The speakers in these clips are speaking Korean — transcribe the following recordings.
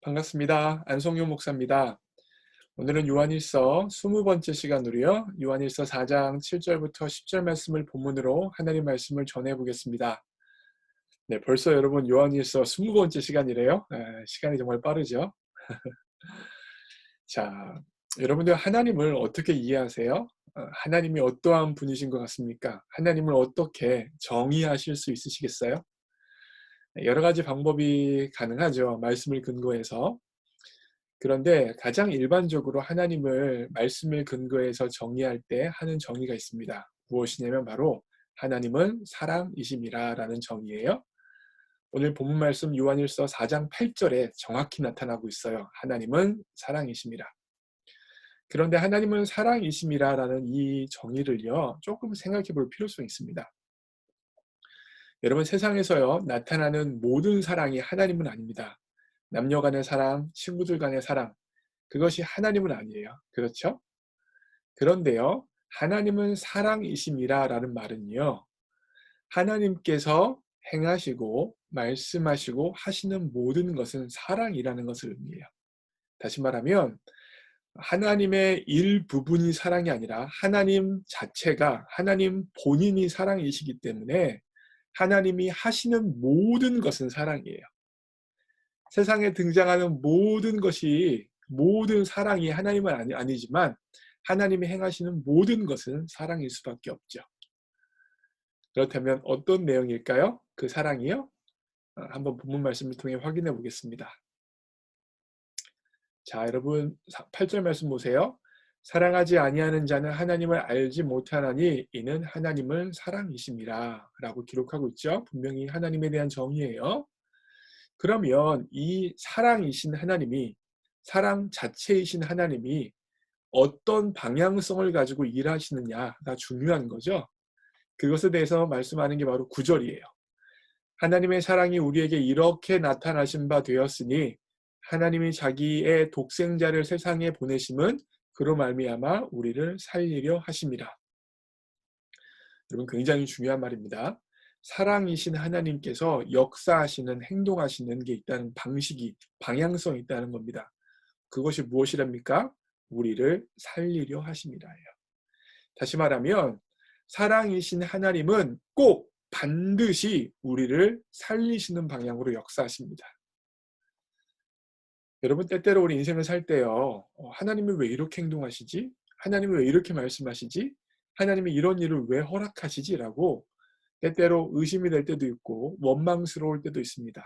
반갑습니다. 안성효 목사입니다. 오늘은 요한일서 20번째 시간으로요. 요한일서 4장 7절부터 10절 말씀을 본문으로 하나님 말씀을 전해 보겠습니다. 네, 벌써 여러분 요한일서 20번째 시간이래요. 시간이 정말 빠르죠. 자, 여러분들 하나님을 어떻게 이해하세요? 하나님이 어떠한 분이신 것 같습니까? 하나님을 어떻게 정의하실 수 있으시겠어요? 네, 여러 가지 방법이 가능하죠. 말씀을 근거해서. 그런데 가장 일반적으로 하나님을 말씀을 근거해서 정의할 때 하는 정의가 있습니다. 무엇이냐면 바로 하나님은 사랑이심이라 라는 정의예요. 오늘 본문 말씀 요한일서 4장 8절에 정확히 나타나고 있어요. 하나님은 사랑이심이라. 그런데 하나님은 사랑이심이라 라는 이 정의를요, 조금 생각해 볼 필요성이 있습니다. 여러분, 세상에서요 나타나는 모든 사랑이 하나님은 아닙니다. 남녀 간의 사랑, 친구들 간의 사랑, 그것이 하나님은 아니에요. 그렇죠? 그런데요, 하나님은 사랑이심이라 라는 말은요, 하나님께서 행하시고 말씀하시고 하시는 모든 것은 사랑이라는 것을 의미해요. 다시 말하면 하나님의 일부분이 사랑이 아니라 하나님 자체가, 하나님 본인이 사랑이시기 때문에 하나님이 하시는 모든 것은 사랑이에요. 세상에 등장하는 모든 것이, 모든 사랑이 하나님은 아니지만 하나님이 행하시는 모든 것은 사랑일 수밖에 없죠. 그렇다면 어떤 내용일까요? 그 사랑이요? 한번 본문 말씀을 통해 확인해 보겠습니다. 자, 여러분 8절 말씀 보세요. 사랑하지 아니하는 자는 하나님을 알지 못하나니 이는 하나님은 사랑이심이라 라고 기록하고 있죠. 분명히 하나님에 대한 정의예요. 그러면 이 사랑이신 하나님이, 사랑 자체이신 하나님이 어떤 방향성을 가지고 일하시느냐가 중요한 거죠. 그것에 대해서 말씀하는 게 바로 9절이에요. 하나님의 사랑이 우리에게 이렇게 나타나신 바 되었으니 하나님이 자기의 독생자를 세상에 보내심은 그로 말미암아 우리를 살리려 하심이라. 여러분, 굉장히 중요한 말입니다. 사랑이신 하나님께서 역사하시는, 행동하시는 게 있다는 방식이, 방향성이 있다는 겁니다. 그것이 무엇이랍니까? 우리를 살리려 하심이라예요. 다시 말하면 사랑이신 하나님은 꼭 반드시 우리를 살리시는 방향으로 역사하십니다. 여러분, 때때로 우리 인생을 살 때요, 하나님이 왜 이렇게 행동하시지? 하나님이 왜 이렇게 말씀하시지? 하나님이 이런 일을 왜 허락하시지? 라고 때때로 의심이 될 때도 있고 원망스러울 때도 있습니다.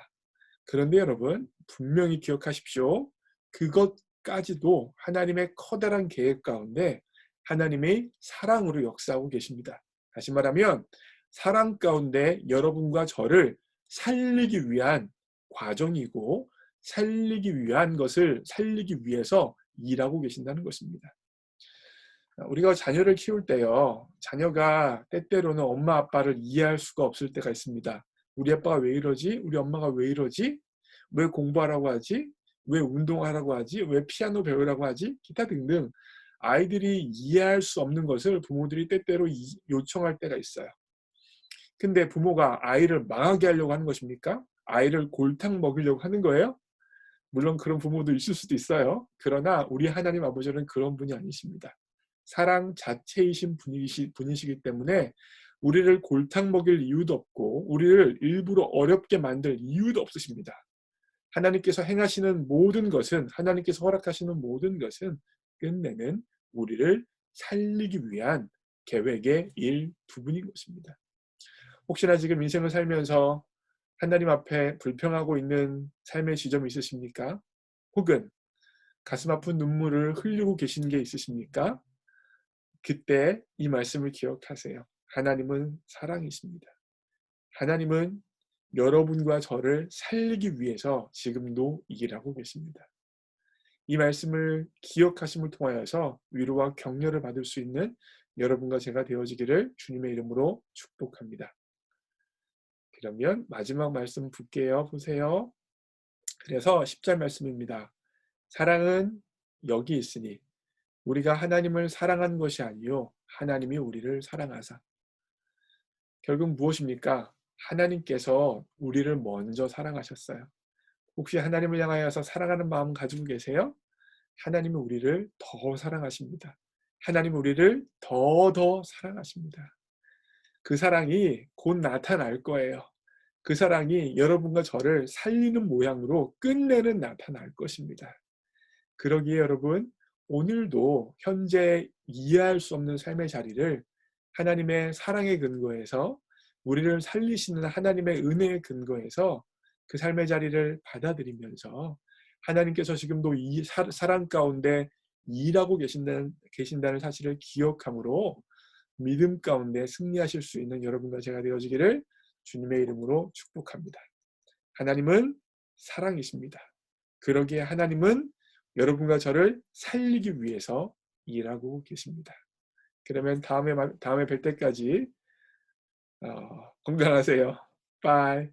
그런데 여러분, 분명히 기억하십시오. 그것까지도 하나님의 커다란 계획 가운데 하나님의 사랑으로 역사하고 계십니다. 다시 말하면 사랑 가운데 여러분과 저를 살리기 위한 과정이고, 살리기 위한 것을 살리기 위해서 일하고 계신다는 것입니다. 우리가 자녀를 키울 때요, 자녀가 때때로는 엄마 아빠를 이해할 수가 없을 때가 있습니다. 우리 아빠가 왜 이러지? 우리 엄마가 왜 이러지? 왜 공부하라고 하지? 왜 운동하라고 하지? 왜 피아노 배우라고 하지? 기타 등등 아이들이 이해할 수 없는 것을 부모들이 때때로 요청할 때가 있어요. 근데 부모가 아이를 망하게 하려고 하는 것입니까? 아이를 골탕 먹이려고 하는 거예요? 물론 그런 부모도 있을 수도 있어요. 그러나 우리 하나님 아버지는 그런 분이 아니십니다. 사랑 자체이신 분이시기 때문에 우리를 골탕 먹일 이유도 없고 우리를 일부러 어렵게 만들 이유도 없으십니다. 하나님께서 행하시는 모든 것은, 하나님께서 허락하시는 모든 것은 끝내는 우리를 살리기 위한 계획의 일부분인 것입니다. 혹시나 지금 인생을 살면서 하나님 앞에 불평하고 있는 삶의 지점이 있으십니까? 혹은 가슴 아픈 눈물을 흘리고 계신 게 있으십니까? 그때 이 말씀을 기억하세요. 하나님은 사랑이십니다. 하나님은 여러분과 저를 살리기 위해서 지금도 일하고 계십니다. 이 말씀을 기억하심을 통하여서 위로와 격려를 받을 수 있는 여러분과 제가 되어지기를 주님의 이름으로 축복합니다. 그러면 마지막 말씀 볼게요. 보세요. 그래서 10절 말씀입니다. 사랑은 여기 있으니 우리가 하나님을 사랑한 것이 아니요 하나님이 우리를 사랑하사. 결국 무엇입니까? 하나님께서 우리를 먼저 사랑하셨어요. 혹시 하나님을 향하여서 사랑하는 마음 가지고 계세요? 하나님은 우리를 더 사랑하십니다. 하나님은 우리를 더 사랑하십니다. 그 사랑이 곧 나타날 거예요. 그 사랑이 여러분과 저를 살리는 모양으로 끝내는 나타날 것입니다. 그러기에 여러분, 오늘도 현재 이해할 수 없는 삶의 자리를 하나님의 사랑의 근거에서, 우리를 살리시는 하나님의 은혜의 근거에서 그 삶의 자리를 받아들이면서 하나님께서 지금도 이 사랑 가운데 일하고 계신다는 사실을 기억함으로 믿음 가운데 승리하실 수 있는 여러분과 제가 되어지기를 주님의 이름으로 축복합니다. 하나님은 사랑이십니다. 그러기에 하나님은 여러분과 저를 살리기 위해서 일하고 계십니다. 그러면 다음에 뵐 때까지 건강하세요. 바이.